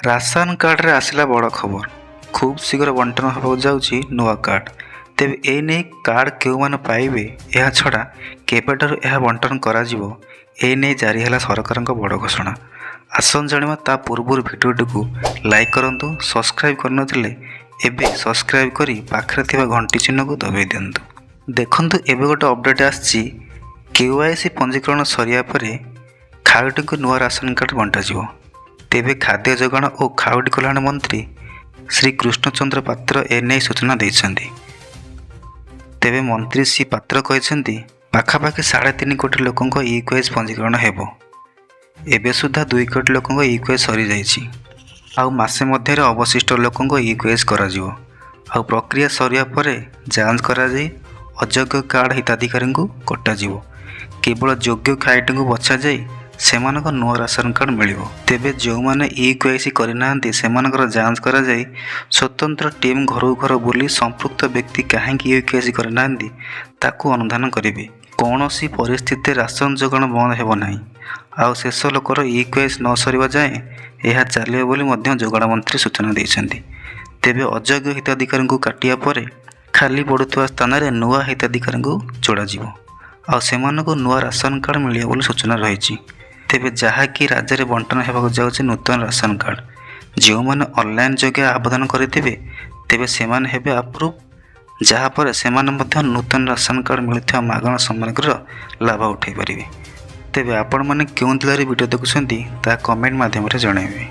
Ration କାର୍ଡ଼ରେ ଆସିଲା ବଡ଼ ଖବର। ଖୁବ୍ ଶୀଘ୍ର ବଣ୍ଟନ ହେବାକୁ ଯାଉଛି ନୂଆ କାର୍ଡ଼। ତେବେ ଏ ନେଇ କାର୍ଡ଼ କେଉଁମାନେ ପାଇବେ, ଏହା ଛଡ଼ା କେବେଠାରୁ ଏହା ବଣ୍ଟନ କରାଯିବ, ଏ ନେଇ ଜାରି ହେଲା ସରକାରଙ୍କ ବଡ଼ ଘୋଷଣା। ଆସନ୍ତୁ ଜାଣିବା ତା ପୂର୍ବରୁ ଭିଡ଼ିଓଟିକୁ ଲାଇକ୍ କରନ୍ତୁ। ସବସ୍କ୍ରାଇବ୍ କରିନଥିଲେ ଏବେ ସବସ୍କ୍ରାଇବ୍ କରି ପାଖରେ ଥିବା ଘଣ୍ଟି ଚିହ୍ନକୁ ଦବାଇ ଦିଅନ୍ତୁ। ଦେଖନ୍ତୁ, ଏବେ ଗୋଟେ ଅପଡ଼େଟ୍ ଆସିଛି। KYC ପଞ୍ଜୀକରଣ ସରିବା ପରେ ଖାଉଟିଙ୍କୁ ନୂଆ ରାସନ କାର୍ଡ଼ ବଣ୍ଟାଯିବ। ତେବେ ଖାଦ୍ୟ ଯୋଗାଣ ଓ ଖାଉଟି କଲ୍ୟାଣ ମନ୍ତ୍ରୀ ଶ୍ରୀ କୃଷ୍ଣଚନ୍ଦ୍ର ପାତ୍ର ଏନେଇ ସୂଚନା ଦେଇଛନ୍ତି। ତେବେ ମନ୍ତ୍ରୀ ଶ୍ରୀ ପାତ୍ର କହିଛନ୍ତି, ପାଖାପାଖି 3.5 କୋଟି ଲୋକଙ୍କ KYC ପଞ୍ଜୀକରଣ ହେବ। ଏବେ ସୁଦ୍ଧା 2 କୋଟି ଲୋକଙ୍କ KYC ସରିଯାଇଛି। ଆଉ ମାସେ ମଧ୍ୟରେ ଅବଶିଷ୍ଟ ଲୋକଙ୍କ KYC କରାଯିବ। ଆଉ ପ୍ରକ୍ରିୟା ସରିବା ପରେ ଯାଞ୍ଚ କରାଯାଇ ଅଯୋଗ୍ୟ କାର୍ଡ଼ ହିତାଧିକାରୀଙ୍କୁ କଟାଯିବ। କେବଳ ଯୋଗ୍ୟ ଖାଉଟିଙ୍କୁ ବଛାଯାଇ ସେମାନଙ୍କ ନୂଆ ରାସନ କାର୍ଡ଼ ମିଳିବ। ତେବେ ଯେଉଁମାନେ KYC କରିନାହାନ୍ତି ସେମାନଙ୍କର ଯାଞ୍ଚ କରାଯାଇ ସ୍ୱତନ୍ତ୍ର ଟିମ୍ ଘରକୁ ଘର ବୁଲି ସମ୍ପୃକ୍ତ ବ୍ୟକ୍ତି କାହିଁକି KYC କରିନାହାନ୍ତି ତାକୁ ଅନୁଧ୍ୟାନ କରିବେ। କୌଣସି ପରିସ୍ଥିତିରେ ରାସନ ଯୋଗାଣ ବନ୍ଦ ହେବ ନାହିଁ। ଆଉ ଶେଷ ଲୋକର KYC ନ ସରିବା ଯାଏଁ ଏହା ଚାଲିବ ବୋଲି ମଧ୍ୟ ଯୋଗାଣ ମନ୍ତ୍ରୀ ସୂଚନା ଦେଇଛନ୍ତି। ତେବେ ଅଯୋଗ୍ୟ ହିତାଧିକାରୀଙ୍କୁ କାଟିବା ପରେ ଖାଲି ପଡ଼ୁଥିବା ସ୍ଥାନରେ ନୂଆ ହିତାଧିକାରୀଙ୍କୁ ଯୋଡ଼ାଯିବ। ଆଉ ସେମାନଙ୍କୁ ନୂଆ ରାସନ କାର୍ଡ଼ ମିଳିବ ବୋଲି ସୂଚନା ରହିଛି। ତେବେ ଯାହାକି ରାଜ୍ୟରେ ବଣ୍ଟନ ହେବାକୁ ଯାଉଛି ନୂତନ ରାସନ କାର୍ଡ଼। ଯେଉଁମାନେ ଅନଲାଇନ୍ ଯୋଗେ ଆବେଦନ କରିଥିବେ ତେବେ ସେମାନେ ହେବେ ଆପ୍ରୁଭ୍, ଯାହାପରେ ସେମାନେ ମଧ୍ୟ ନୂତନ ରାସନ କାର୍ଡ଼ ମିଳୁଥିବା ମାଗଣା ସାମଗ୍ରୀର ଲାଭ ଉଠାଇ ପାରିବେ। ତେବେ ଆପଣମାନେ କେଉଁ ଜିଲ୍ଲାରେ ଭିଡ଼ିଓ ଦେଖୁଛନ୍ତି ତାହା କମେଣ୍ଟ ମାଧ୍ୟମରେ ଜଣାଇବେ।